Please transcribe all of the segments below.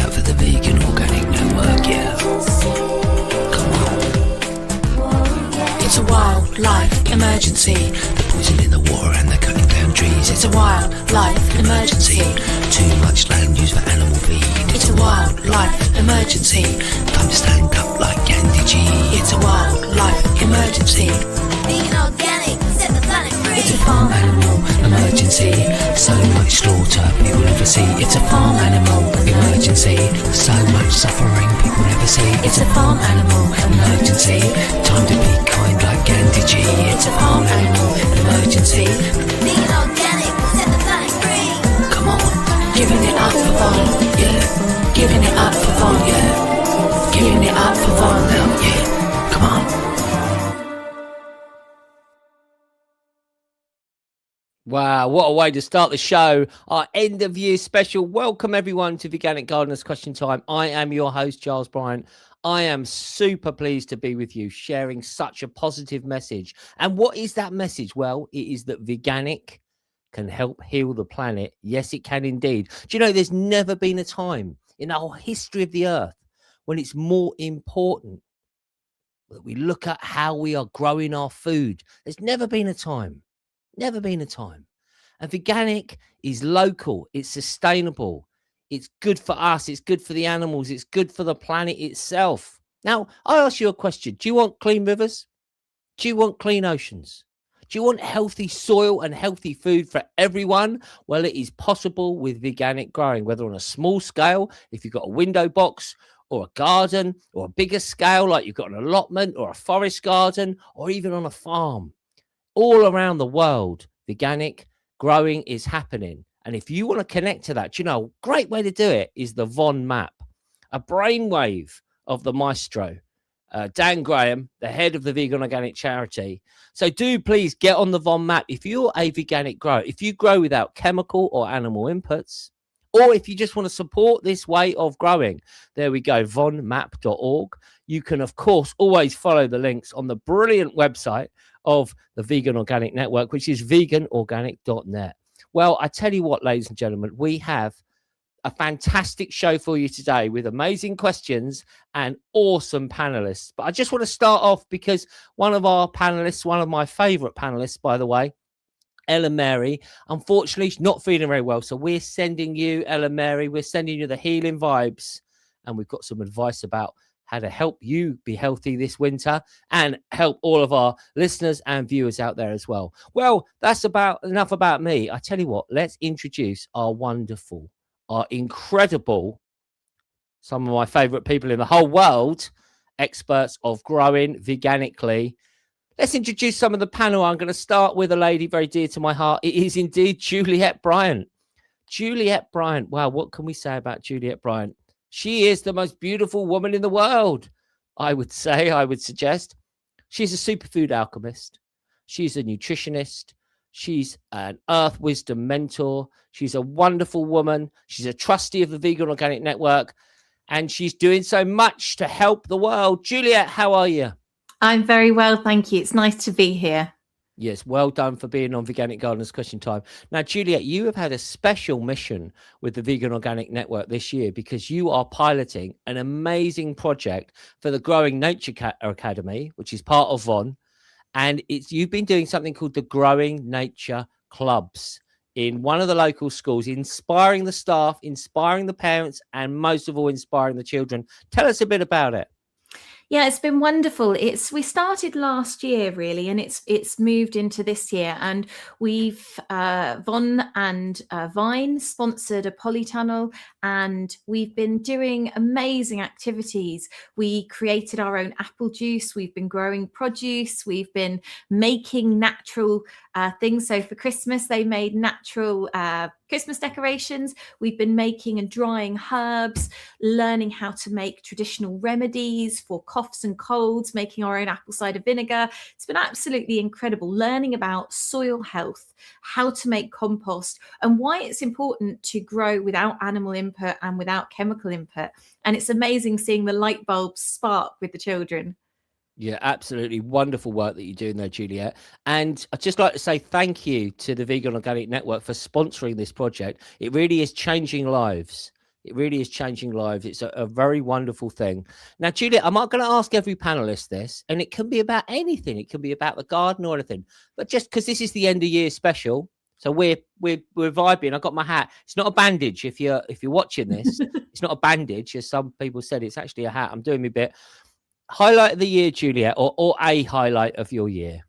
out for the Vegan Organic Network, yeah. Come on. It's a wildlife emergency. They're poisoning the water and they're cutting down trees. It's a wildlife emergency. Too much land used for animal feed. It's a wildlife emergency. Time to stand up like Gandhi G. It's a wildlife emergency. Vegan organic, set the planet free. It's a farm animal emergency. So much slaughter people never see. It's a farm animal emergency. So much suffering people never see. It's a farm animal emergency. Time to be kind like Gandhi G. It's a farm animal emergency. Vegan organic, set the planet free. Come on, giving it up for Von, yeah. Giving it up for Von, yeah. Giving it up for Von now, yeah. Come on. Wow, what a way to start the show. Our end of year special. Welcome everyone to Veganic Gardeners Question Time. I am your host, Giles Bryant. I am super pleased to be with you, sharing such a positive message. And what is that message? Well, it is that veganic can help heal the planet. Yes, it can indeed. Do you know there's never been a time in the whole history of the earth when it's more important that we look at how we are growing our food. There's never been a time. Never been a time. And veganic is local, it's sustainable, it's good for us, it's good for the animals, it's good for the planet itself. Now, I ask you a question. Do you want clean rivers? Do you want clean oceans? Do you want healthy soil and healthy food for everyone? Well, it is possible with veganic growing, whether on a small scale, if you've got a window box, or a garden, or a bigger scale, like you've got an allotment or a forest garden, or even on a farm. All around the world, veganic growing is happening. And if you want to connect to that, you know, a great way to do it is the Von map, a brainwave of the maestro, Dan Graham, the head of the Vegan Organic Charity. So do please get on the Von map. If you're a veganic grower, if you grow without chemical or animal inputs, or if you just want to support this way of growing, there we go, vonmap.org. You can, of course, always follow the links on the brilliant website of the Vegan Organic Network, which is veganorganic.net. Well, I tell you what, ladies and gentlemen, we have a fantastic show for you today with amazing questions and awesome panelists. But I just want to start off because one of our panelists, one of my favorite panelists, by the way, Ellen Mary, unfortunately, she's not feeling very well. So we're sending you, Ellen Mary, we're sending you the healing vibes. And we've got some advice about how to help you be healthy this winter and help all of our listeners and viewers out there as well. Well, that's enough about me. I tell you what, let's introduce our wonderful, our incredible, some of my favorite people in the whole world, experts of growing veganically. Let's introduce some of the panel. I'm going to start with a lady very dear to my heart. It is indeed Juliette Bryant. Juliette Bryant. Wow, what can we say about Juliette Bryant? She is the most beautiful woman in the world, I would suggest. She's a superfood alchemist. She's a nutritionist. She's an earth wisdom mentor. She's a wonderful woman. She's a trustee of the Vegan Organic Network. And she's doing so much to help the world. Juliette, how are you? I'm very well, thank you. It's nice to be here. Yes, well done for being on Veganic Gardeners Question Time. Now, Juliette, you have had a special mission with the Vegan Organic Network this year because you are piloting an amazing project for the Growing Nature Academy, which is part of VON. And you've been doing something called the Growing Nature Clubs in one of the local schools, inspiring the staff, inspiring the parents, and most of all, inspiring the children. Tell us a bit about it. Yeah, it's been wonderful. We started last year really, and it's moved into this year. And we've Von and Vine sponsored a polytunnel, and we've been doing amazing activities. We created our own apple juice. We've been growing produce. We've been making natural things. So for Christmas, they made natural Christmas decorations. We've been making and drying herbs, learning how to make traditional remedies for coughs and colds, making our own apple cider vinegar. It's been absolutely incredible learning about soil health, how to make compost, and why it's important to grow without animal input and without chemical input. And it's amazing seeing the light bulbs spark with the children. Yeah, absolutely wonderful work that you're doing there, Juliette. And I'd just like to say thank you to the Vegan Organic Network for sponsoring this project. It really is changing lives. It really is changing lives. It's a very wonderful thing. Now, Juliet, I'm not going to ask every panelist this, and it can be about anything. It can be about the garden or anything. But just because this is the end of year special, so we're vibing. I got my hat. It's not a bandage. If you're watching this, it's not a bandage, as some people said. It's actually a hat. I'm doing my bit. Highlight of the year, Juliet, or a highlight of your year.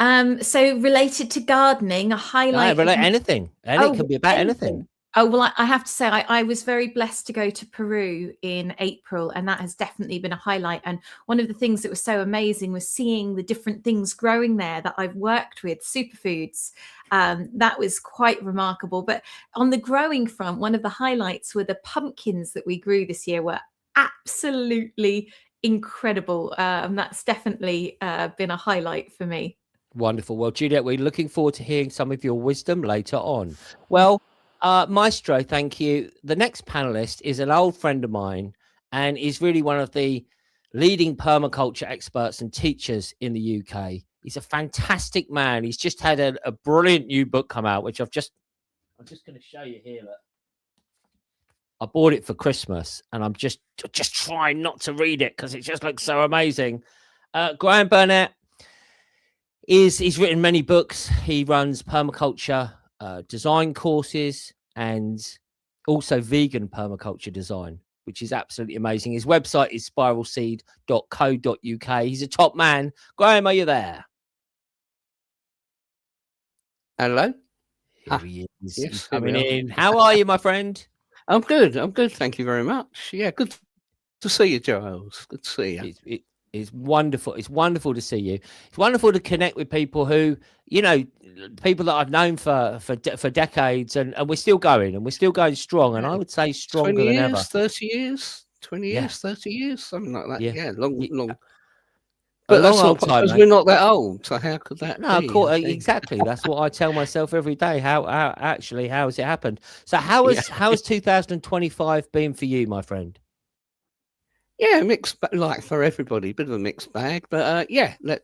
So related to gardening, a highlight. No, anything. And it can be about anything. Oh, well, I have to say, I was very blessed to go to Peru in April, and that has definitely been a highlight. And one of the things that was so amazing was seeing the different things growing there that I've worked with, superfoods. That was quite remarkable. But on the growing front, one of the highlights were the pumpkins that we grew this year were absolutely incredible. And that's definitely been a highlight for me. Wonderful. Well, Juliet, we're looking forward to hearing some of your wisdom later on. Well, Maestro, thank you. The next panelist is an old friend of mine and is really one of the leading permaculture experts and teachers in the UK. He's a fantastic man. He's just had a brilliant new book come out, which I'm just going to show you here. Look. I bought it for Christmas, and I'm just trying not to read it because it just looks so amazing. Graham Burnett he's written many books. He runs permaculture design courses and also vegan permaculture design, which is absolutely amazing. His website is spiralseed.co.uk. He's a top man. Graham, are you there? Hello. Here he is. Yes, He's coming in. How are you, my friend? I'm good. Thank you very much. Yeah, good to see you, Giles. Good to see you. It's wonderful. It's wonderful to see you. It's wonderful to connect with people who, people that I've known for decades, and we're still going, and we're still going strong. And I would say stronger 20 years, than ever. 30 years, 20 years, 30 years, something like that. Yeah, long. But that's long not old time, because we're not that old. So how could that no, be? of course, exactly. That's what I tell myself every day. How has it happened? So how has 2025 been for you, my friend? Yeah, mixed, like for everybody, bit of a mixed bag. But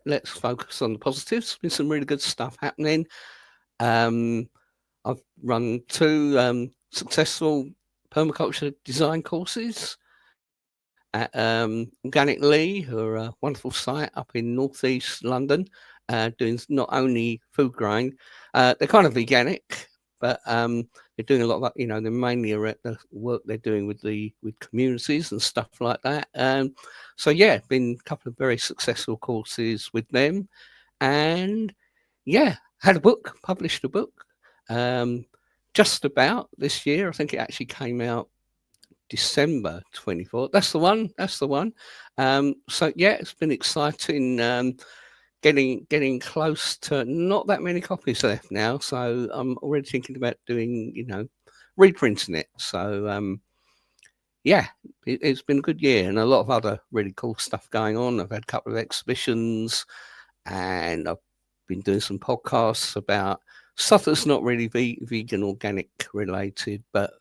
let's focus on the positives. Been some really good stuff happening. I've run 2 successful permaculture design courses at Organically, who are a wonderful site up in northeast London, doing not only food growing, they're kind of veganic, but they're doing a lot of that. They're mainly around the work they're doing with communities and stuff like that. So yeah, been a couple of very successful courses with them, and had published a book just about this year. I think it actually came out December 24th. That's the one. So yeah, it's been exciting. Getting close to not that many copies left now, so I'm already thinking about doing, reprinting it. So it's been a good year, and a lot of other really cool stuff going on. I've had a couple of exhibitions, and I've been doing some podcasts about stuff that's not really vegan organic related, but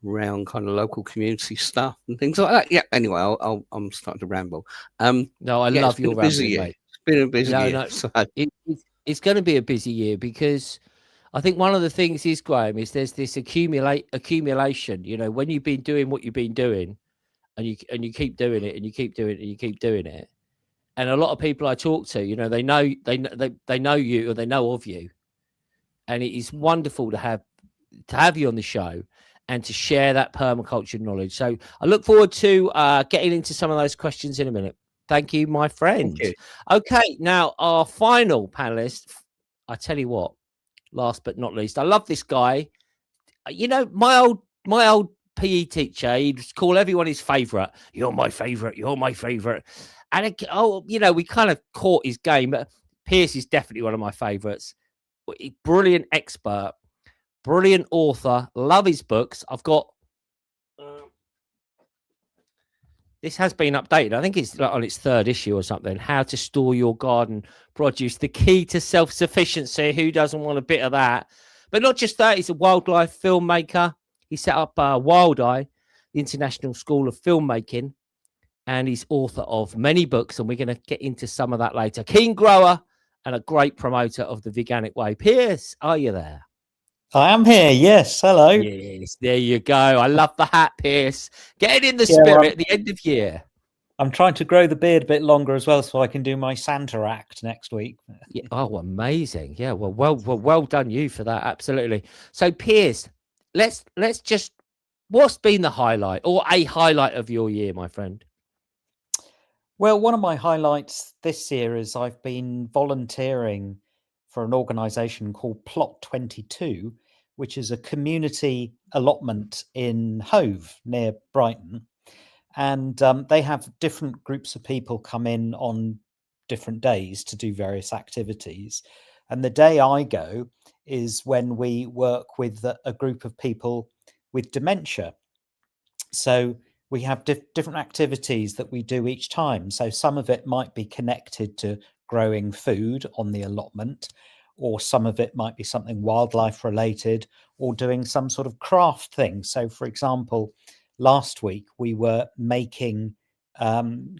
around kind of local community stuff and things like that. Yeah. Anyway, I'm starting to ramble. No, I love your rambling, mate. It's been a busy year. No, so. It's going to be a busy year because I think one of the things is, Graham, is there's this accumulation. When you've been doing what you've been doing, and you keep doing it, and you keep doing it, and you keep doing it, and a lot of people I talk to, they know you, or they know of you, and it is wonderful to have you on the show and to share that permaculture knowledge. So I look forward to getting into some of those questions in a minute. Thank you, my friend. Thank you. Okay, now our final panelist. I tell you what, last but not least, I love this guy. My old PE teacher, he'd call everyone his favourite. You're my favourite. You're my favourite. And we kind of caught his game. But Pierce is definitely one of my favourites. Brilliant expert. Brilliant author. Love his books. I've got this has been updated. I think it's on its 3rd issue or something. How to store your garden produce. The key to self-sufficiency. Who doesn't want a bit of that? But not just that. He's a wildlife filmmaker. He set up Wild Eye, the International School of Filmmaking, and he's author of many books. And we're going to get into some of that later. Keen grower and a great promoter of the veganic way. Pierce, are you there? I am here. Yes. Hello. Yes, there you go. I love the hat, Pierce. Getting in the Yeah, well, spirit at the end of year. I'm trying to grow the beard a bit longer as well, so I can do my Santa act next week. Yeah. Oh, amazing. Yeah. Well done you for that. Absolutely. So, Piers, let's just, what's been the highlight or a highlight of your year, my friend? Well, one of my highlights this year is I've been volunteering for an organisation called Plot 22, which is a community allotment in Hove near Brighton. And they have different groups of people come in on different days to do various activities. And the day I go is when we work with a group of people with dementia. So we have different activities that we do each time. So some of it might be connected to growing food on the allotment, or some of it might be something wildlife related, or doing some sort of craft thing. So, for example, last week we were making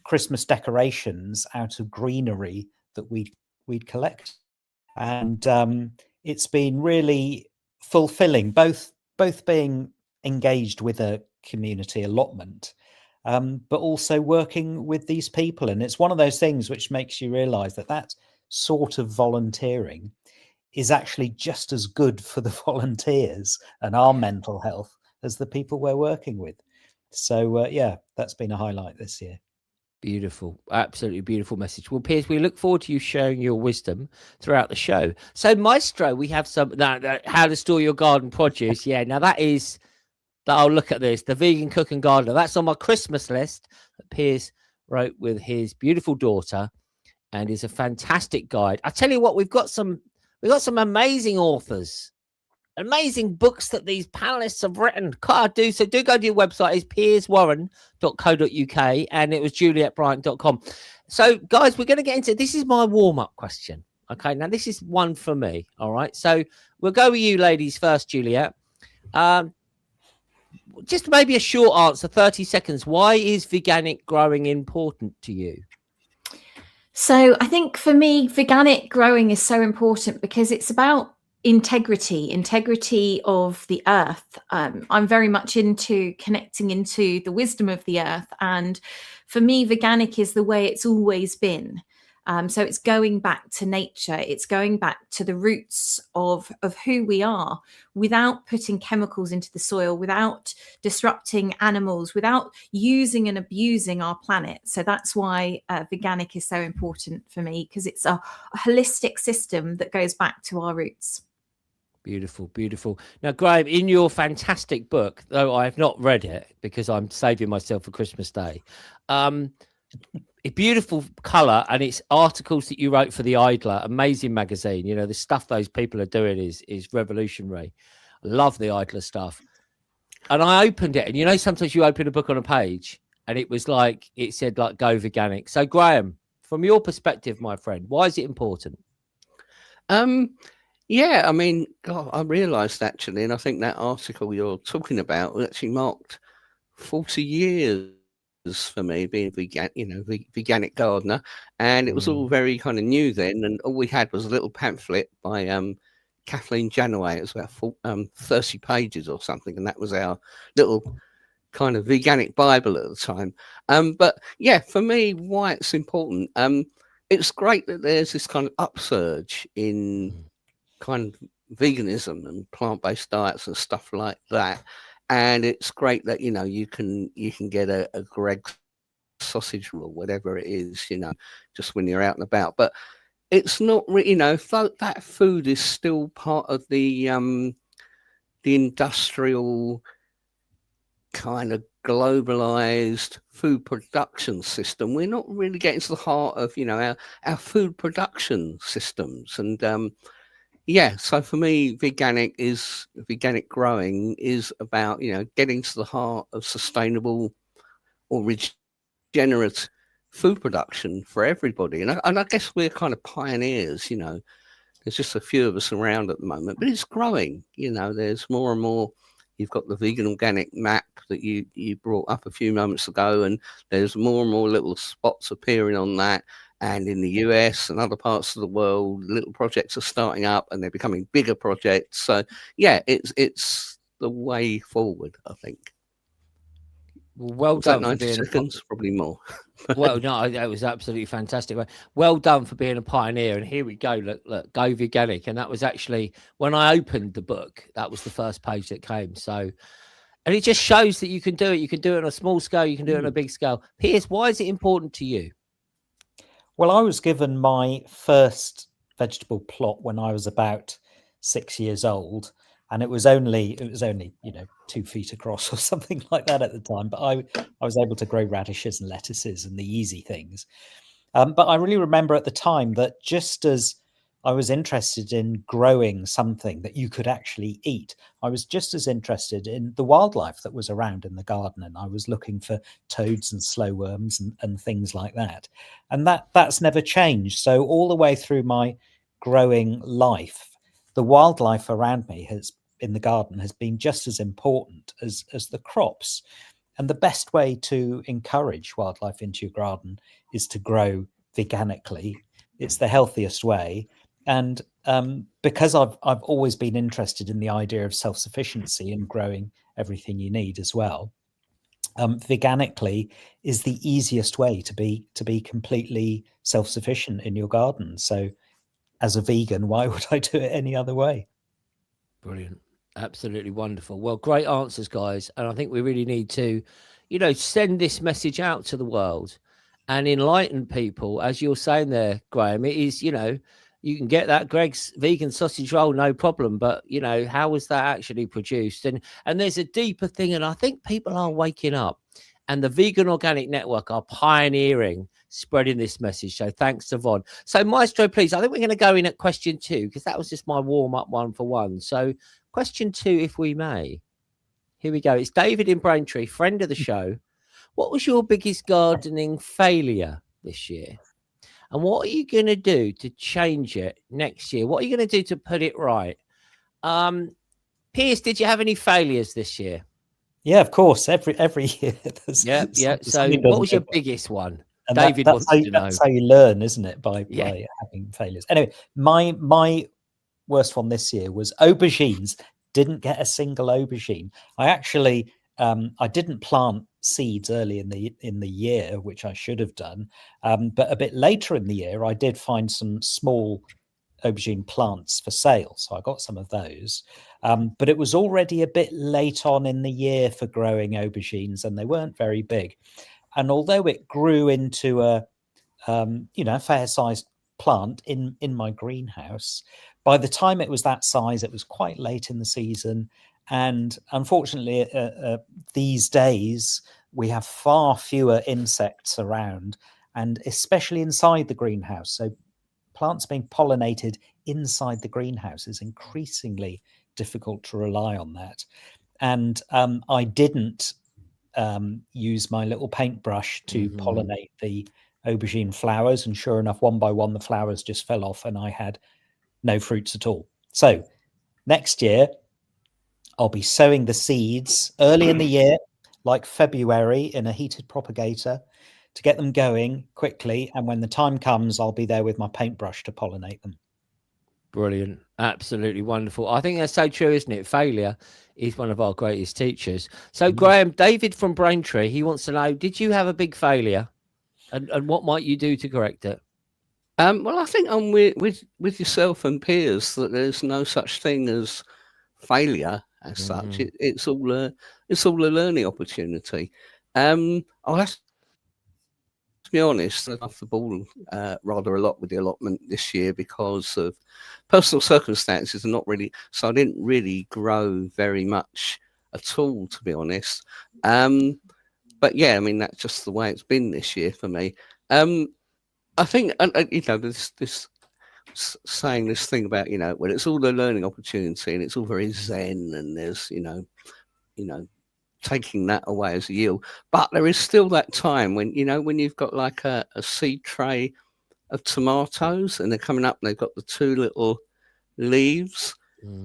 Christmas decorations out of greenery that we'd collect, and it's been really fulfilling, both being engaged with a community allotment, but also working with these people. And it's one of those things which makes you realize that that sort of volunteering is actually just as good for the volunteers and our mental health as the people we're working with. So yeah, that's been a highlight this year. Beautiful, absolutely beautiful message. Well, Piers, we look forward to you sharing your wisdom throughout the show. So, Maestro, we have some how to store your garden produce. Yeah, now that is that. I'll look at this. The vegan cook and gardener. That's on my Christmas list that Piers wrote with his beautiful daughter, and is a fantastic guide. I tell you what, we've got some amazing authors. Amazing books that these panelists have written. So do go to your website. It's pierswarren.co.uk and it was julietbryant.com. So, guys, we're going to get into this. Is my warm-up question. Okay, now this is one for me. All right. So we'll go with you ladies first, Juliet. Just maybe a short answer, 30 seconds. Why is veganic growing important to you? So I think for me, veganic growing is so important because it's about integrity of the earth. I'm very much into connecting into the wisdom of the earth, and for me veganic is the way it's always been. So it's going back to nature, it's going back to the roots of who we are, without putting chemicals into the soil, without disrupting animals, without using and abusing our planet. So that's why veganic is so important for me, because it's a holistic system that goes back to our roots. Beautiful, beautiful. Now, Graham, in your fantastic book, though I have not read it because I'm saving myself for Christmas Day, a beautiful colour, and it's articles that you wrote for The Idler, amazing magazine. You know, the stuff those people are doing is revolutionary. I love The Idler stuff. And I opened it, and you know, sometimes you open a book on a page and it was like, it said like, go veganic. So, Graham, from your perspective, my friend, why is it important? Yeah, I mean, God, I realised actually, and I think that article you're talking about actually marked 40 years for me being veganic gardener, and it was all very kind of new then, and all we had was a little pamphlet by Kathleen Janaway. It was about 30 pages or something, and that was our little kind of veganic Bible at the time. But yeah, for me, why it's important. It's great that there's this kind of upsurge in kind of veganism and plant-based diets and stuff like that, and it's great that you can get a Greg's sausage roll, whatever it is, just when you're out and about. But it's not really, that food is still part of the industrial kind of globalized food production system. We're not really getting to the heart of our food production systems. And yeah, so for me, veganic growing is about, getting to the heart of sustainable or regenerative food production for everybody. And I guess we're kind of pioneers, there's just a few of us around at the moment, but it's growing, there's more and more. You've got the vegan organic map that you brought up a few moments ago, and there's more and more little spots appearing on that. and in the US and other parts of the world, little projects are starting up and they're becoming bigger projects. So yeah, it's the way forward, I think. Well Was that done for 90 being seconds? Probably more. well, no, that was absolutely fantastic. Well done for being a pioneer. And here we go. Look, go veganic. And that was actually when I opened the book, that was the first page that came. So, and it just shows that you can do it. You can do it on a small scale. You can do it on a big scale. Piers, why is it important to you? Well, I was given my first vegetable plot when I was about 6 years old, and it was only 2 feet across or something like that at the time. But I was able to grow radishes and lettuces and the easy things. But I really remember at the time that just as I was interested in growing something that you could actually eat, I was just as interested in the wildlife that was around in the garden, and I was looking for toads and slowworms and things like that. And that's never changed. So all the way through my growing life, the wildlife around me in the garden has been just as important as the crops. And the best way to encourage wildlife into your garden is to grow veganically. It's the healthiest way. And because I've always been interested in the idea of self-sufficiency and growing everything you need as well, veganically is the easiest way to be completely self-sufficient in your garden. So as a vegan, why would I do it any other way? Brilliant. Absolutely wonderful. Well, great answers, guys. And I think we really need to, send this message out to the world and enlighten people. As you're saying there, Graham, it is, you can get that Greg's vegan sausage roll, no problem. But, how was that actually produced? And there's a deeper thing. And I think people are waking up, and the Vegan Organic Network are pioneering spreading this message. So thanks to Von. So Maestro, please, I think we're going to go in at question 2, because that was just my warm-up one for one. So question 2, if we may. Here we go. It's David in Braintree, friend of the show. What was your biggest gardening failure this year? And what are you going to do to change it next year? What are you going to do to put it right? Piers, did you have any failures this year? Yeah, of course. Every year. Yeah. So what was your biggest one? And David wants to know. That's how you learn, isn't it? By having failures. Anyway, my worst one this year was aubergines. Didn't get a single aubergine. I actually I didn't plant seeds early in the year, which I should have done. But a bit later in the year, I did find some small aubergine plants for sale, so I got some of those. But it was already a bit late on in the year for growing aubergines, and they weren't very big. And although it grew into a fair-sized plant in my greenhouse, by the time it was that size, it was quite late in the season. And unfortunately, these days, we have far fewer insects around, and especially inside the greenhouse. So plants being pollinated inside the greenhouse is increasingly difficult to rely on that. And I didn't use my little paintbrush to pollinate the aubergine flowers. And sure enough, one by one, the flowers just fell off and I had no fruits at all. So next year, I'll be sowing the seeds early in the year, like February, in a heated propagator to get them going quickly. And when the time comes, I'll be there with my paintbrush to pollinate them. Brilliant. Absolutely wonderful. I think that's so true, isn't it? Failure is one of our greatest teachers. So, Graham, David from Braintree, he wants to know, did you have a big failure? And what might you do to correct it? Well, I think I'm with yourself and Piers that there's no such thing as failure as such. It's all a learning opportunity. I'll have to be honest, I off the ball rather a lot with the allotment this year because of personal circumstances and not really. So I didn't really grow very much at all, to be honest. But yeah, I mean that's just the way it's been this year for me. I think this saying this thing about when it's all a learning opportunity and it's all very zen and there's taking that away as a yield, but there is still that time when when you've got like a seed tray of tomatoes and they're coming up and they've got the two little leaves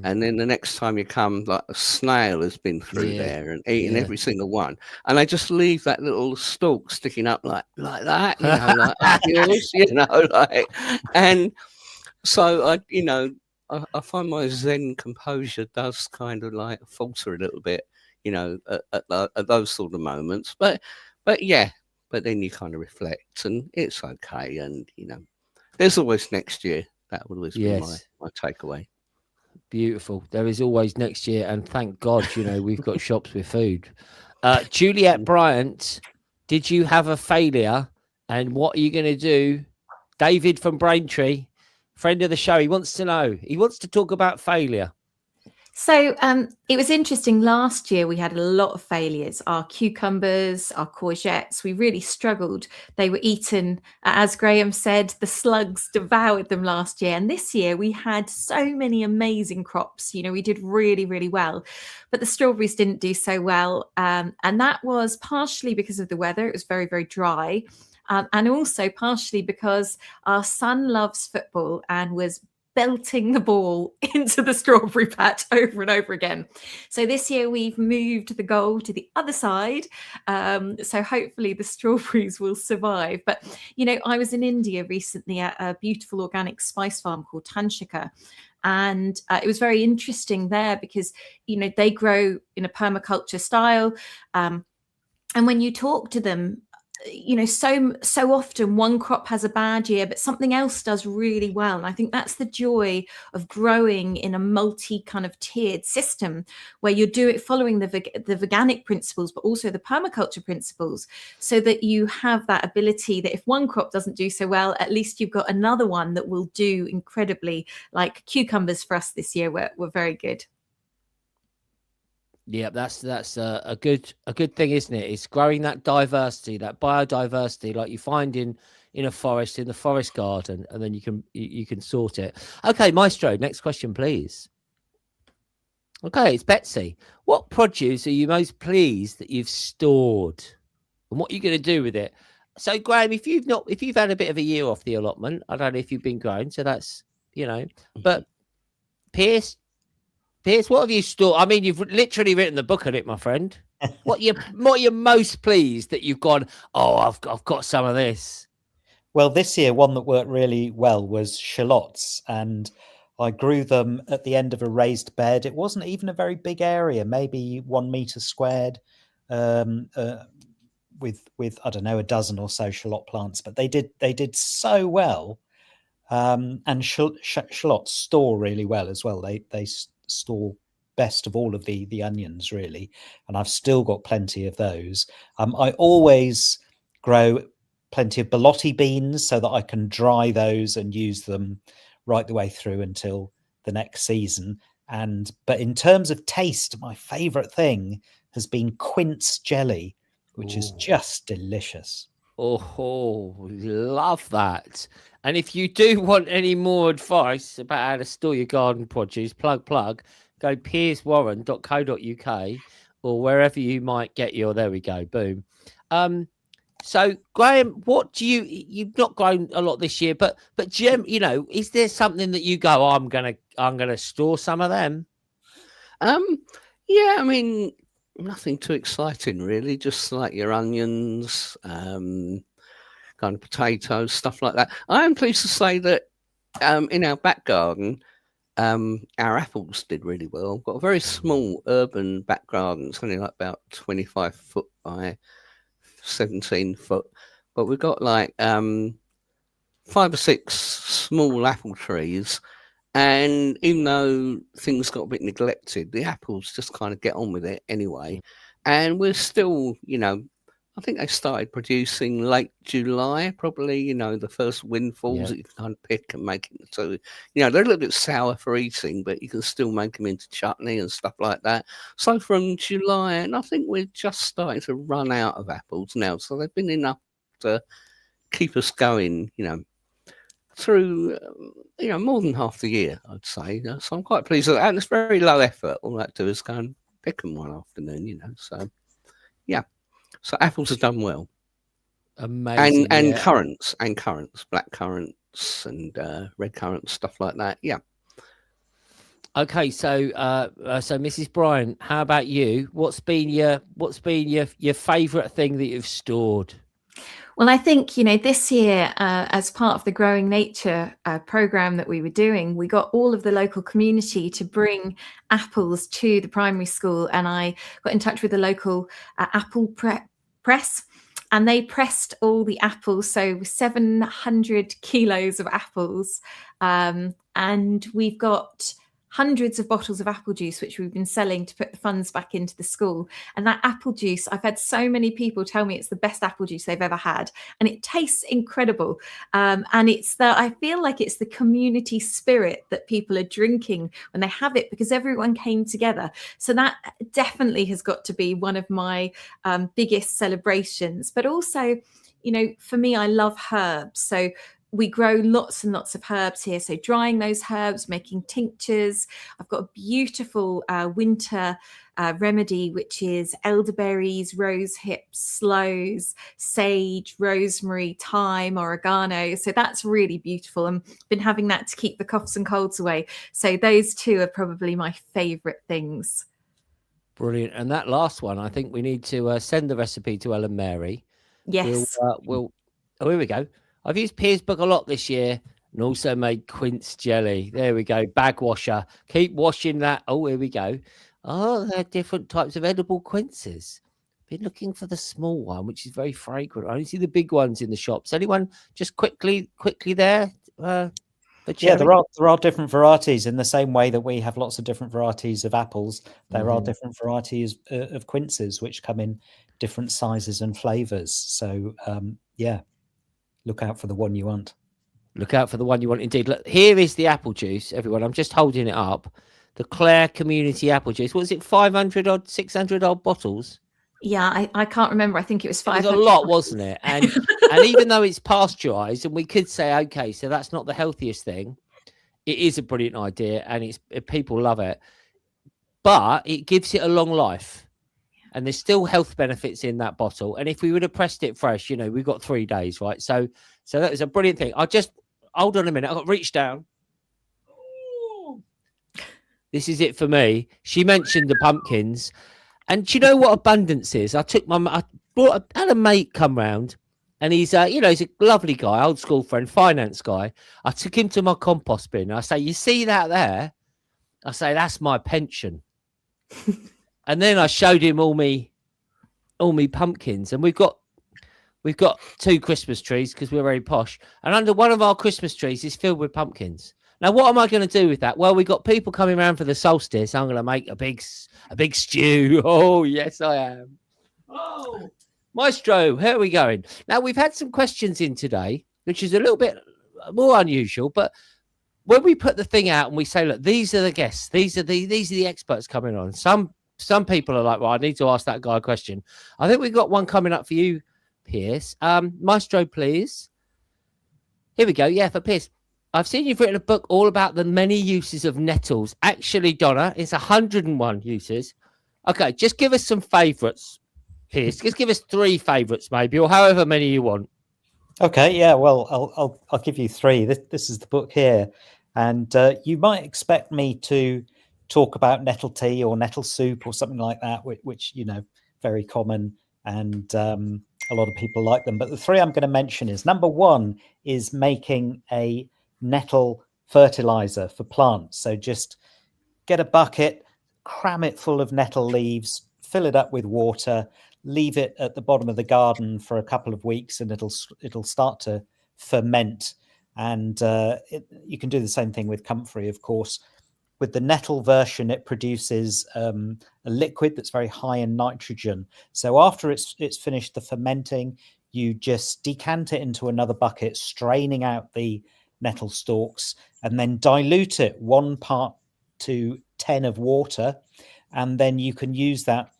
And then the next time you come, like a snail has been through there and eaten every single one. And they just leave that little stalk sticking up like that, like up yours, and so I find my Zen composure does kind of like falter a little bit, at those sort of moments. But then you kind of reflect and it's okay. And, there's always next year. That would always be my takeaway. Beautiful. There is always next year. And thank God, we've got shops with food. Juliet Bryant, did you have a failure? And what are you going to do? David from Braintree, friend of the show, he wants to know. He wants to talk about failure. So it was interesting. Last year we had a lot of failures. Our cucumbers, our courgettes, we really struggled. They were eaten, as Graham said, the slugs devoured them last year. And this year we had so many amazing crops. We did really, really well. But the strawberries didn't do so well. And that was partially because of the weather. It was very, very dry. And also partially because our son loves football and was belting the ball into the strawberry patch over and over again. So this year we've moved the goal to the other side. So hopefully the strawberries will survive. But, I was in India recently at a beautiful organic spice farm called Tanshika. And it was very interesting there because, they grow in a permaculture style. And when you talk to them, so often one crop has a bad year, but something else does really well. And I think that's the joy of growing in a multi kind of tiered system where you do it following the veganic principles, but also the permaculture principles, so that you have that ability that if one crop doesn't do so well, at least you've got another one that will do incredibly. Like cucumbers for us this year were very good. Yeah, that's a good thing, isn't it? It's growing that diversity, that biodiversity, like you find in a forest, in the forest garden, and then you can sort it. Okay, Maestro, next question, please. Okay, it's Betsy. What produce are you most pleased that you've stored, and what are you going to do with it? So, Graham, if you've had a bit of a year off the allotment, I don't know if you've been growing, so that's but Pierce, what have you stored? I mean, you've literally written the book on it, my friend. What you're most pleased that you've gone, oh, I've got some of this. Well, this year, one that worked really well was shallots, and I grew them at the end of a raised bed. It wasn't even a very big area, maybe 1 meter squared, with I don't know, a dozen or so shallot plants. But they did so well, and shallots store really well as well. They store best of all of the onions, really, and I've still got plenty of those. I always grow plenty of ballotti beans so that I can dry those and use them right the way through until the next season. But in terms of taste, my favorite thing has been quince jelly, which is just delicious. Oh, love that. And if you do want any more advice about how to store your garden produce, plug, go piercewarren.co.uk or wherever you might get your, there we go, boom. So Graham, what do you've not grown a lot this year, but Jim, is there something that you go, I'm gonna store some of them? Yeah, I mean, nothing too exciting really, just like your onions, kind of potatoes, stuff like that. I am pleased to say that in our back garden, our apples did really well. We've got a very small urban back garden. It's only like about 25 foot by 17 foot, but we've got like 5 or 6 small apple trees, and even though things got a bit neglected, the apples just kind of get on with it anyway. And we're still, I think they started producing late July, probably, the first windfalls that you can kind of pick and make it. So, they're a little bit sour for eating, but you can still make them into chutney and stuff like that. So from July, and I think we're just starting to run out of apples now. So they've been enough to keep us going, through, more than half the year, I'd say. So I'm quite pleased with that. And it's very low effort. All I do is go and pick them one afternoon, So, yeah. So apples have done well. Amazing. And currants, black currants and red currants, stuff like that. Yeah. Okay, so Mrs. Bryan, how about you? What's been your favourite thing that you've stored? Well, I think, this year, as part of the Growing Nature program that we were doing, we got all of the local community to bring apples to the primary school. And I got in touch with the local press, and they pressed all the apples. So 700 kilos of apples. And we've got hundreds of bottles of apple juice, which we've been selling to put the funds back into the school. And that apple juice, I've had so many people tell me it's the best apple juice they've ever had. And it tastes incredible. And I feel like it's the community spirit that people are drinking when they have it, because everyone came together. So that definitely has got to be one of my biggest celebrations. But also, for me, I love herbs. So we grow lots and lots of herbs here. So drying those herbs, making tinctures. I've got a beautiful winter remedy, which is elderberries, rose hips, sloes, sage, rosemary, thyme, oregano. So that's really beautiful. And been having that to keep the coughs and colds away. So those two are probably my favorite things. Brilliant. And that last one, I think we need to send the recipe to Ellen Mary. Yes. Oh, here we go. I've used Pear's book a lot this year and also made quince jelly. There we go. Bag washer. Keep washing that. Oh, here we go. Oh, there are different types of edible quinces. Been looking for the small one, which is very fragrant. I only see the big ones in the shops. Anyone just quickly there? For Yeah, cherry? there are different varieties in the same way that we have lots of different varieties of apples. There are Mhm. different varieties of quinces which come in different sizes and flavors. So yeah, look out for the one you want. Look out for the one you want indeed. Look, here is the apple juice, everyone. I'm just holding it up. The Clare Community Apple Juice. What was it? 500 odd, 600 odd bottles? Yeah, I can't remember. I think it was It was 500. a lot, wasn't it? And even though it's pasteurized, and we could say, okay, so that's not the healthiest thing, it is a brilliant idea, and people love it. But it gives it a long life, and there's still health benefits in that bottle. And if we would have pressed it fresh, we've got 3 days, right? So that was a brilliant thing. I just hold on a minute. I got reached down. This is it for me. She mentioned the pumpkins. And do you know what abundance is? I had a mate come round, and he's he's a lovely guy, old school friend, finance guy. I took him to my compost bin. I say, you see that there? I say, that's my pension. And then I showed him all me pumpkins, and we've got 2 Christmas trees because we're very posh. And under one of our Christmas trees is filled with pumpkins. Now, what am I going to do with that? Well, we got people coming around for the solstice. I'm going to make a big stew. Oh, yes, I am. Oh, Maestro, here we going. Now, we've had some questions in today, which is a little bit more unusual. But when we put the thing out and we say, look, these are the guests, these are the experts coming on. Some people are like, well, I need to ask that guy a question. I think we've got one coming up for you, Pierce. Maestro, please. Here we go. Yeah, for Pierce. I've seen you've written a book all about the many uses of nettles. Actually, Donna, it's 101 uses. Okay, just give us some favourites, Pierce. Just give us 3 favourites, maybe, or however many you want. Okay, yeah. Well, I'll give you 3. This is the book here, and you might expect me to talk about nettle tea or nettle soup or something like that, which very common, and a lot of people like them. But the 3 I'm going to mention is, number 1 is making a nettle fertilizer for plants. So just get a bucket, cram it full of nettle leaves, fill it up with water, leave it at the bottom of the garden for a couple of weeks, and it'll start to ferment. And you can do the same thing with comfrey, of course. With the nettle version, it produces a liquid that's very high in nitrogen. So after it's finished the fermenting, you just decant it into another bucket, straining out the nettle stalks, and then dilute it 1 part to 10 of water. And then you can use that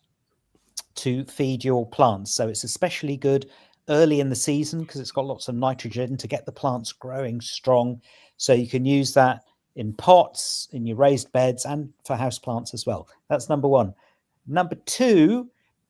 to feed your plants. So it's especially good early in the season because it's got lots of nitrogen to get the plants growing strong. So you can use that in pots, in your raised beds, and for houseplants as well. That's number 1. Number 2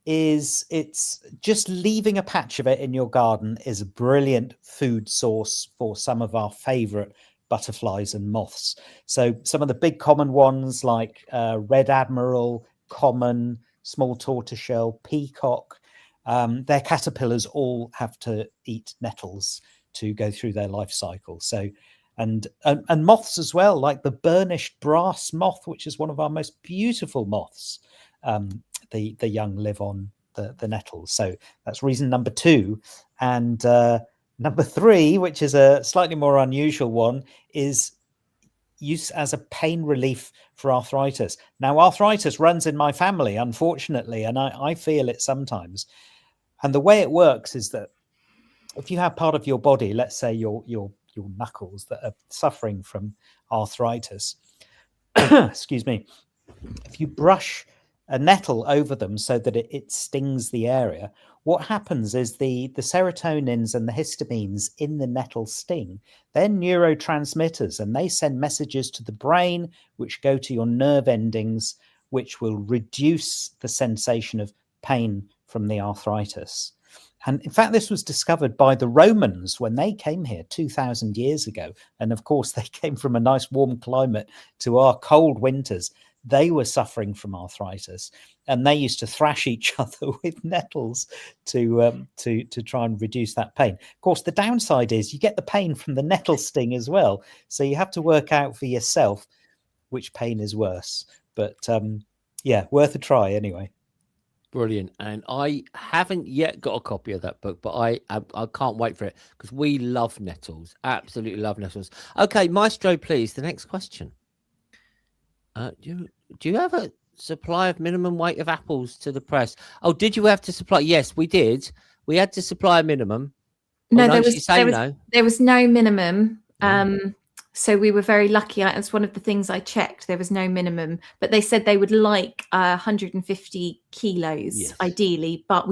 is it's just leaving a patch of it in your garden is a brilliant food source for some of our favorite butterflies and moths. So some of the big common ones like red admiral, common, small tortoiseshell, peacock, their caterpillars all have to eat nettles to go through their life cycle. So, and moths as well, like the burnished brass moth, which is one of our most beautiful moths. The young live on the nettles. So that's reason number 2. And number 3, which is a slightly more unusual one, is use as a pain relief for arthritis. Now, arthritis runs in my family, unfortunately, and I feel it sometimes. And the way it works is that if you have part of your body, let's say your knuckles, that are suffering from arthritis, excuse me, if you brush a nettle over them so that it stings the area, what happens is the serotonins and the histamines in the nettle sting. They're neurotransmitters, and they send messages to the brain, which go to your nerve endings, which will reduce the sensation of pain from the arthritis. And in fact, this was discovered by the Romans when they came here 2,000 years ago. And of course, they came from a nice warm climate to our cold winters. They were suffering from arthritis, and they used to thrash each other with nettles to try and reduce that pain. Of course, the downside is you get the pain from the nettle sting as well. So you have to work out for yourself which pain is worse. But yeah, worth a try anyway. Brilliant. And I haven't yet got a copy of that book, but I can't wait for it because we love nettles. Absolutely love nettles. Okay, Maestro, please, the next question. Do you have a supply of minimum weight of apples to the press? Oh, did you have to supply? Yes, we did. We had to supply a minimum. No, there was no minimum. So we were very lucky. That's one of the things I checked. There was no minimum, but they said they would like 150 kilos, yes, ideally, but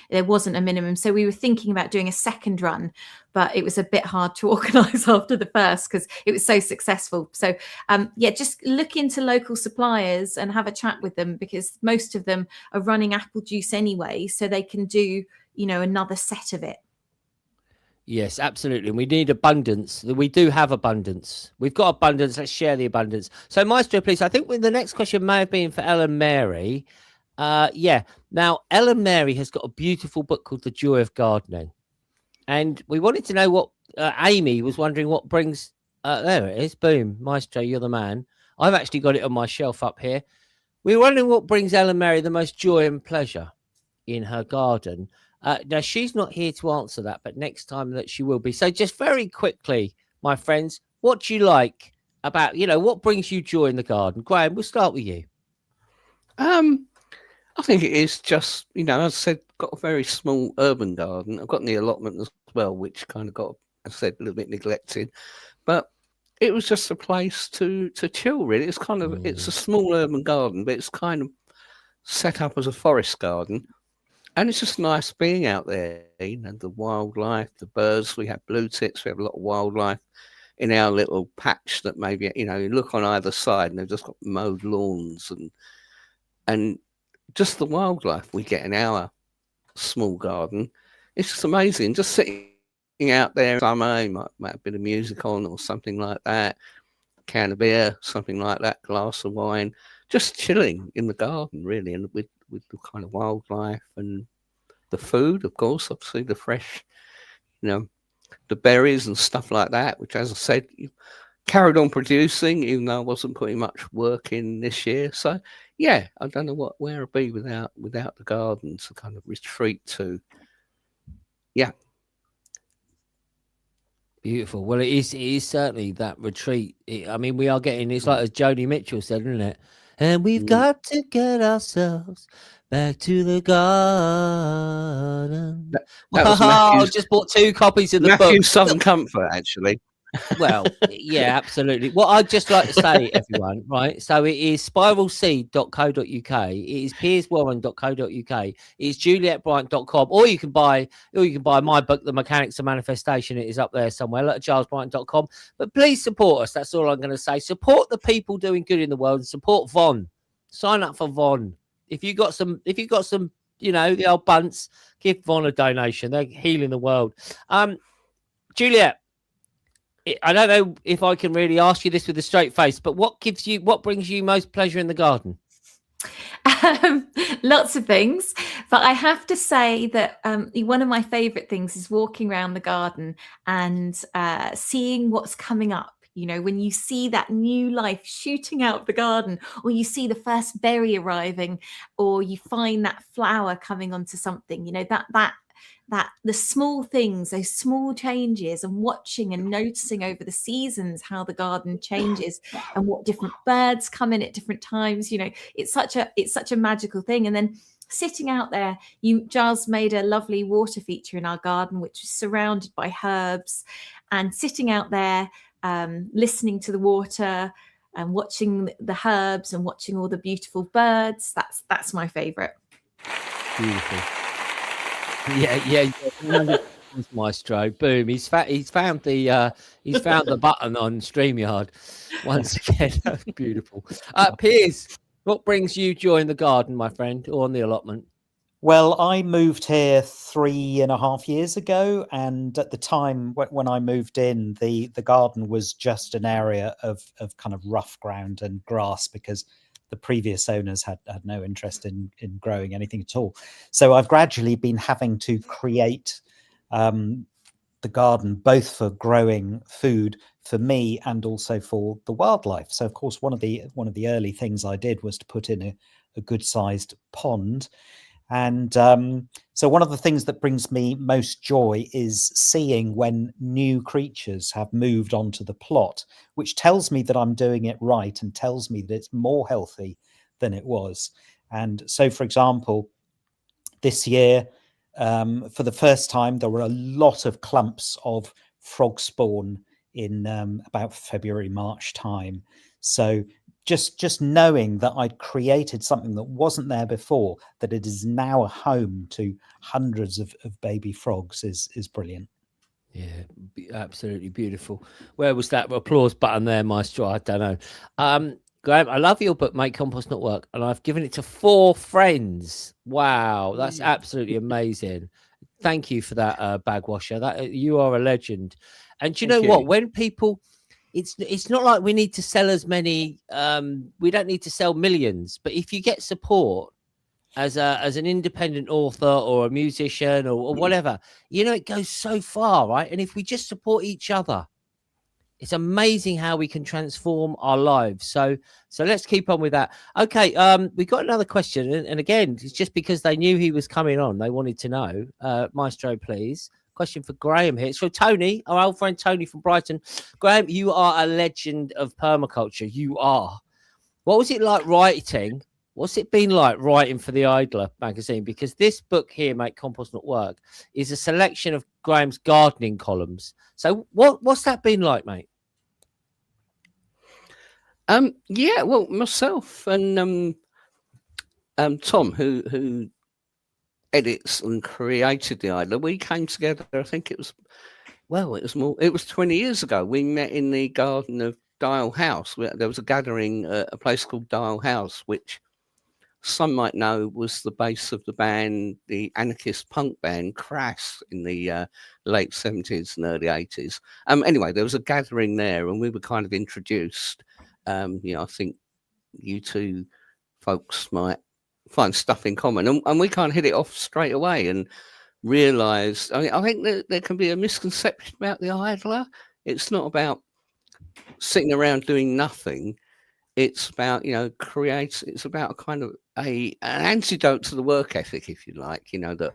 there wasn't a minimum. So we were thinking about doing a second run, but it was a bit hard to organise after the first because it was so successful. So yeah, just look into local suppliers and have a chat with them, because most of them are running apple juice anyway, so they can do, another set of it. Yes, absolutely. And we need abundance. We do have abundance. We've got abundance. Let's share the abundance. So, Maestro, please, I think the next question may have been for Ellen Mary. Yeah. Now, Ellen Mary has got a beautiful book called The Joy of Gardening. And we wanted to know what Amy was wondering what brings... there it is. Boom. Maestro, you're the man. I've actually got it on my shelf up here. We were wondering what brings Ellen Mary the most joy and pleasure in her garden. Now, she's not here to answer that, but next time that she will be. So just very quickly, my friends, what do you like about, what brings you joy in the garden? Graham, we'll start with you. I think it is just, as I said, got a very small urban garden. I've got the allotment as well, which kind of got, as I said, a little bit neglected. But it was just a place to chill, really. It's kind of, it's a small urban garden, but it's kind of set up as a forest garden. And it's just nice being out there, the wildlife, the birds. We have blue tits. We have a lot of wildlife in our little patch that maybe, you look on either side and they've just got mowed lawns and just the wildlife we get in our small garden. It's just amazing. Just sitting out there in summer, you might have a bit of music on or something like that, a can of beer, something like that, glass of wine, just chilling in the garden, really, and with the kind of wildlife and the food, of course, obviously the fresh, the berries and stuff like that, which, as I said, carried on producing, even though I wasn't putting much work in this year. So, yeah, I don't know where I'd be without the garden to kind of retreat to. Yeah. Beautiful. Well, it is certainly that retreat. We are getting, it's like as Joni Mitchell said, isn't it? And we've got to get ourselves back to the garden. I just bought 2 copies of the book. Matthew's Southern Comfort, actually. Well, yeah, absolutely. What I'd just like to say, everyone, right? So it is spiralseed.co.uk. It is pierswarren.co.uk. It is julietbryant.com. Or you can buy my book, The Mechanics of Manifestation. It is up there somewhere at charlesbryant.com. But please support us. That's all I'm going to say. Support the people doing good in the world and support Von. Sign up for Von. If you got some, the old bunts, give Von a donation. They're healing the world. Juliet. I don't know if I can really ask you this with a straight face, but what brings you most pleasure in the garden? Lots of things, but I have to say that one of my favorite things is walking around the garden and seeing what's coming up. You know, when you see that new life shooting out the garden, or you see the first berry arriving, or you find that flower coming onto something, you know, that the small things, those small changes, and watching and noticing over the seasons how the garden changes and what different birds come in at different times. You know, it's such a magical thing. And then sitting out there, Giles made a lovely water feature in our garden, which is surrounded by herbs, and sitting out there, listening to the water and watching the herbs and watching all the beautiful birds. That's my favorite. Beautiful. Yeah. Maestro, boom! He's found the button on StreamYard once again. Beautiful. Piers, what brings you joy in the garden, my friend, or on the allotment? Well, I moved here 3.5 years ago, and at the time when I moved in, the garden was just an area of kind of rough ground and grass, because the previous owners had no interest in growing anything at all. So I've gradually been having to create the garden, both for growing food for me and also for the wildlife. So of course, one of the early things I did was to put in a good sized pond. And so one of the things that brings me most joy is seeing when new creatures have moved onto the plot, which tells me that I'm doing it right and tells me that it's more healthy than it was. And so, for example, this year, for the first time, there were a lot of clumps of frog spawn in about February, March time. So just knowing that I'd created something that wasn't there before, that it is now a home to hundreds of baby frogs is brilliant. Yeah, absolutely beautiful. Where was that applause button there, Maestro? I don't know. Graham, I love your book, Make Compost Not Work, and I've given it to 4 friends. Wow, that's absolutely amazing. Thank you for that, bag washer. That you are a legend. And do you know what? When people, it's not like we need to sell as many. We don't need to sell millions, but if you get support as an independent author or a musician or whatever, you know, it goes so far, right? And if we just support each other, it's amazing how we can transform our lives. So let's keep on with that. Okay, we got another question, and again, it's just because they knew he was coming on, they wanted to know. Maestro, please. Question for Graham here. It's for Tony, our old friend Tony from Brighton. Graham, you are a legend of permaculture. You are. What was it like writing? What's it been like writing for the Idler magazine? Because this book here, Make Compost Not Work, is a selection of Graham's gardening columns. So what's that been like, mate? Yeah, well, myself and Tom, who edits and created the Idler, we came together. I think it was 20 years ago. We met in the garden of Dial House. There was a gathering at a place called Dial House, which some might know was the base of the band, the anarchist punk band Crass, in the late 70s and early 80s. Anyway, there was a gathering there, and we were kind of introduced. I think you two folks might find stuff in common, and we kind of hit it off straight away and realised. I think that there can be a misconception about the Idler. It's not about sitting around doing nothing. It's about, it's about a kind of an antidote to the work ethic, if you like, that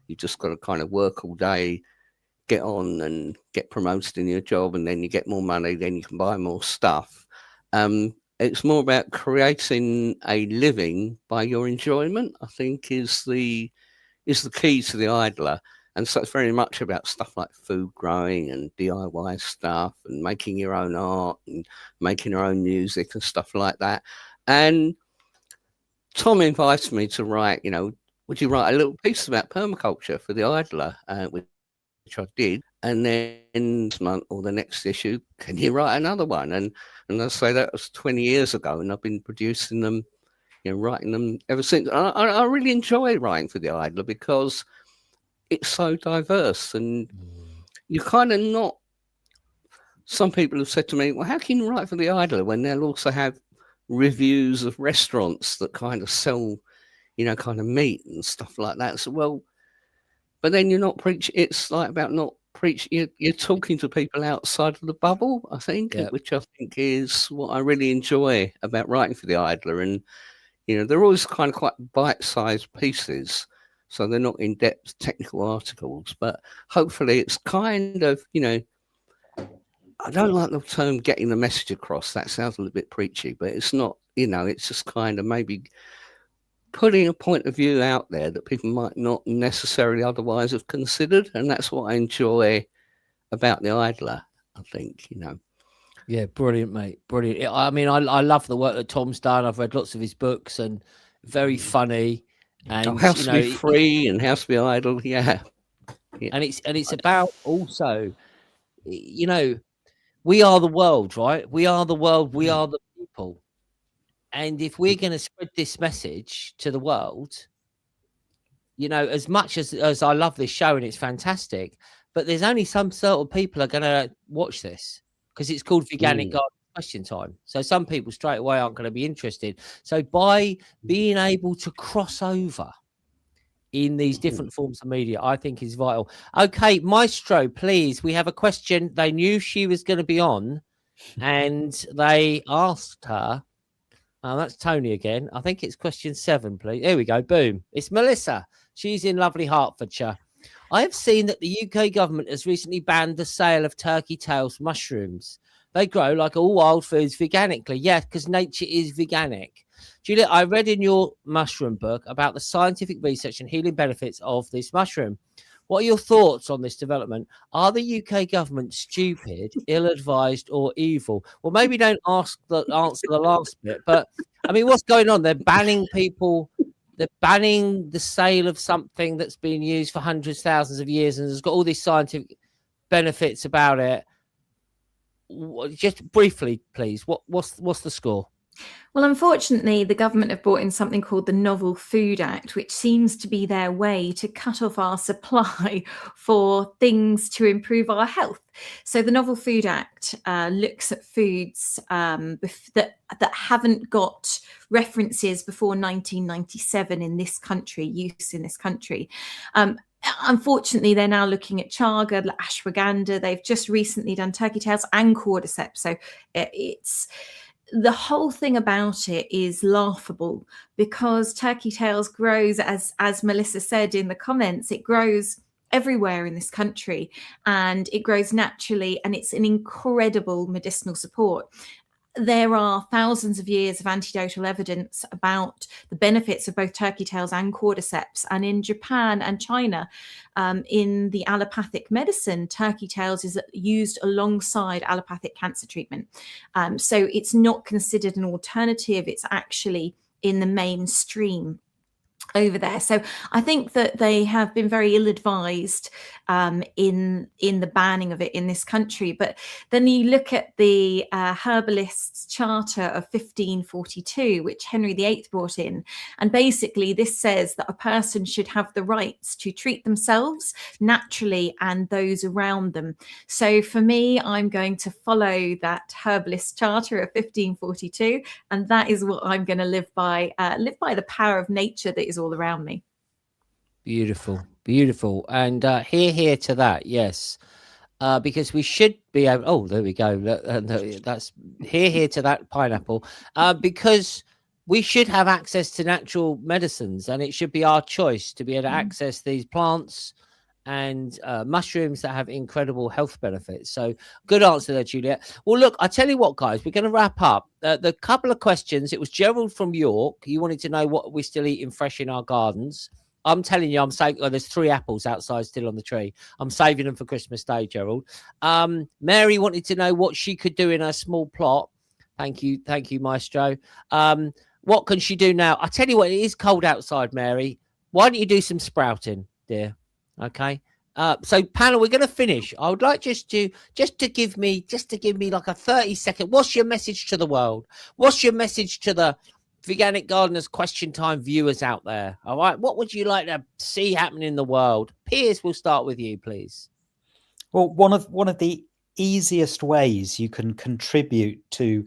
you just got to kind of work all day, get on and get promoted in your job, and then you get more money, then you can buy more stuff. It's more about creating a living by your enjoyment, I think, is the key to the Idler. And so it's very much about stuff like food growing and DIY stuff and making your own art and making your own music and stuff like that. And Tom invited me to write, would you write a little piece about permaculture for the Idler, which I did. And then this month or the next issue, can you write another one? And I say that was 20 years ago, and I've been producing them, writing them ever since. I really enjoy writing for the Idler because it's so diverse, and you're kind of not some people have said to me, well, how can you write for the Idler when they'll also have reviews of restaurants that kind of sell, kind of meat and stuff like that? So, well, but then you're not preaching. It's like about not preaching. You're talking to people outside of the bubble, I think, Yeah. which I think is what I really enjoy about writing for the Idler. And, they're always kind of quite bite-sized pieces. So they're not in-depth technical articles, but hopefully it's kind of, I don't like the term getting the message across. That sounds a little bit preachy, but it's not, it's just kind of maybe putting a point of view out there that people might not necessarily otherwise have considered. And that's what I enjoy about the Idler, I think, Yeah, brilliant, mate. Brilliant. I mean, I love the work that Tom's done. I've read lots of his books and very funny. And House to be free and House to be idle. Yeah. And it's about also, we are the world, right? We are the world. We are the people. And if we're going to spread this message to the world, as much as I love this show and it's fantastic, but there's only some sort of people are going to watch this because it's called Veganic Gardeners Question Time. So some people straight away aren't going to be interested. So by being able to cross over in these different forms of media, I think is vital. Okay, Maestro, please. We have a question. They knew she was going to be on and they asked her. Oh, that's Tony again. I think it's question 7, please. There we go. Boom. It's Melissa. She's in lovely Hertfordshire. I have seen that the UK government has recently banned the sale of turkey tails mushrooms. They grow like all wild foods veganically. Yeah, because nature is veganic. Julia, I read in your mushroom book about the scientific research and healing benefits of this mushroom. What are your thoughts on this development? Are the UK government stupid, ill-advised, or evil? Well, maybe don't answer the last bit, but I mean, what's going on? They're banning people. They're banning the sale of something that's been used for hundreds, thousands of years, and has got all these scientific benefits about it. Just briefly, please. What's the score? Well, unfortunately, the government have brought in something called the Novel Food Act, which seems to be their way to cut off our supply for things to improve our health. So the Novel Food Act looks at foods that haven't got references before 1997 in this country, use in this country. Unfortunately, they're now looking at chaga, ashwagandha. They've just recently done turkey tails and cordyceps. So it's... the whole thing about it is laughable because turkey tails grows, as Melissa said in the comments, it grows everywhere in this country and it grows naturally and it's an incredible medicinal support. There are thousands of years of anecdotal evidence about the benefits of both turkey tails and cordyceps. And in Japan and China, in the allopathic medicine, turkey tails is used alongside allopathic cancer treatment. So it's not considered an alternative. It's actually in the mainstream over there. So I think that they have been very ill-advised in the banning of it in this country. But then you look at the Herbalist's Charter of 1542, which Henry VIII brought in, and basically this says that a person should have the rights to treat themselves naturally and those around them. So for me, I'm going to follow that Herbalist Charter of 1542, and that is what I'm going to live by the power of nature that is all around me. Beautiful. And Here to that, yes, because we should be able. Oh, there we go. That's here to that pineapple. Because we should have access to natural medicines, and it should be our choice to be able to access these plants and mushrooms that have incredible health benefits. So good answer there, Juliet. Well, look, I tell you what, guys, we're going to wrap up. The couple of questions. It was Gerald from York. You wanted to know what we're still eating fresh in our gardens. I'm telling you, I'm saying there's 3 apples outside still on the tree. I'm saving them for Christmas Day, Gerald. Mary wanted to know what she could do in her small plot. Thank you, Maestro. What can she do now? I tell you what, it is cold outside, Mary. Why don't you do some sprouting, dear? Okay. So panel, we're going to finish. I would like just to give me like a 30-second. What's your message to the world? What's your message to the Veganic Gardeners Question Time viewers out there? All right. What would you like to see happening in the world? Piers, we'll start with you, please. Well, one of the easiest ways you can contribute to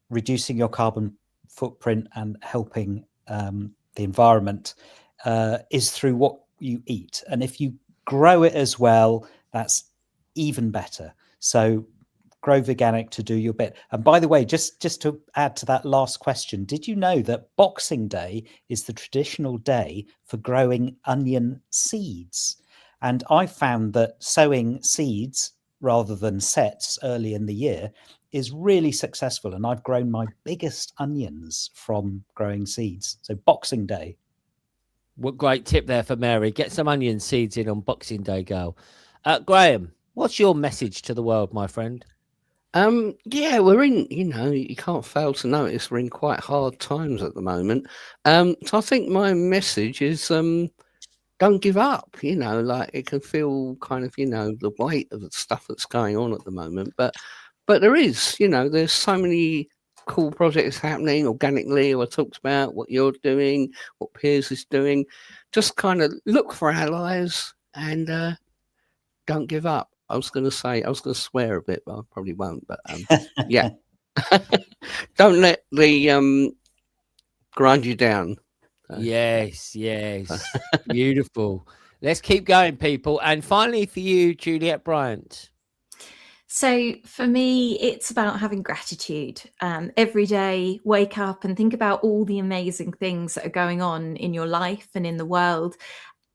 reducing your carbon footprint and helping the environment is through what you eat. And if you grow it as well, that's even better. So grow veganic to do your bit. And by the way, just to add to that last question, did you know that Boxing Day is the traditional day for growing onion seeds? And I found that sowing seeds rather than sets early in the year is really successful. And I've grown my biggest onions from growing seeds. So Boxing Day. What great tip there for Mary. Get some onion seeds in on Boxing Day, girl. Graham, what's your message to the world, my friend? Yeah, we're in, you can't fail to notice we're in quite hard times at the moment. So I think my message is don't give up, like it can feel kind of, the weight of the stuff that's going on at the moment. But there is, there's so many cool projects happening organically. I talked about what you're doing, what Piers is doing. Just kind of look for allies and don't give up. I was going to swear a bit, but I probably won't. But yeah, don't let the grind you down. Yes, beautiful. Let's keep going, people. And finally, for you, Juliet Bryant. So for me, it's about having gratitude. Every day, wake up and think about all the amazing things that are going on in your life and in the world.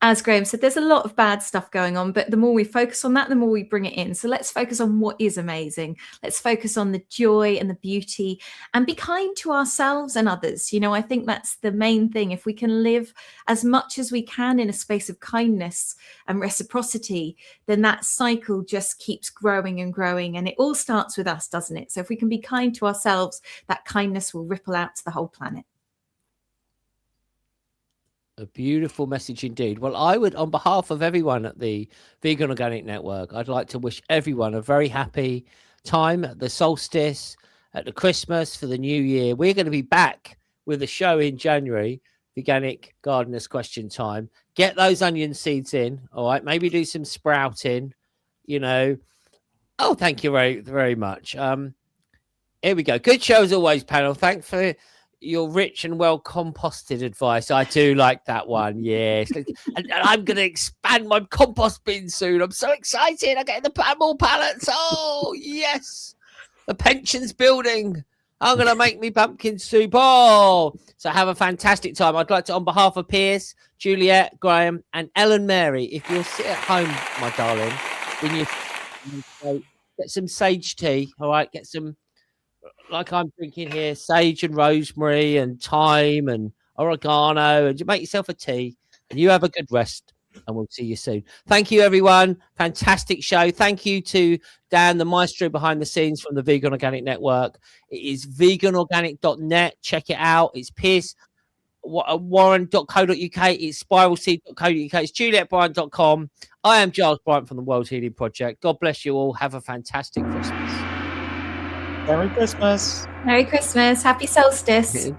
As Graham said, there's a lot of bad stuff going on, but the more we focus on that, the more we bring it in. So let's focus on what is amazing. Let's focus on the joy and the beauty and be kind to ourselves and others. I think that's the main thing. If we can live as much as we can in a space of kindness and reciprocity, then that cycle just keeps growing and growing. And it all starts with us, doesn't it? So if we can be kind to ourselves, that kindness will ripple out to the whole planet. A beautiful message indeed. Well, I would, on behalf of everyone at the Vegan Organic Network, I'd like to wish everyone a very happy time at the solstice, at the Christmas, for the new year. We're going to be back with a show in January, Veganic Gardeners Question Time. Get those onion seeds in, all right? Maybe do some sprouting, Oh, thank you very, very much. Here we go. Good show as always, panel. Thanks for your rich and well composted advice. I do like that one. Yes. And I'm going to expand my compost bin soon. I'm so excited. I'm getting the more pallets. Oh, yes. The pension's building. I'm going to make me pumpkin soup. Oh, so have a fantastic time. I'd like to, on behalf of Piers, Juliet, Graham, and Ellen Mary, if you'll sit at home, my darling, when you get some sage tea, all right? Get some, like I'm drinking here, sage and rosemary and thyme and oregano, and you make yourself a tea and you have a good rest, and we'll see you soon. Thank you, everyone. Fantastic show. Thank you to Dan, the maestro behind the scenes from the Vegan Organic Network. It is veganorganic.net. Check it out. It's Piers Warren.co.uk. It's spiralseed.co.uk. It's julietbryant.com. I am Giles Bryant from the World Healing Project. God bless you all. Have a fantastic Christmas. Merry Christmas. Merry Christmas. Happy solstice.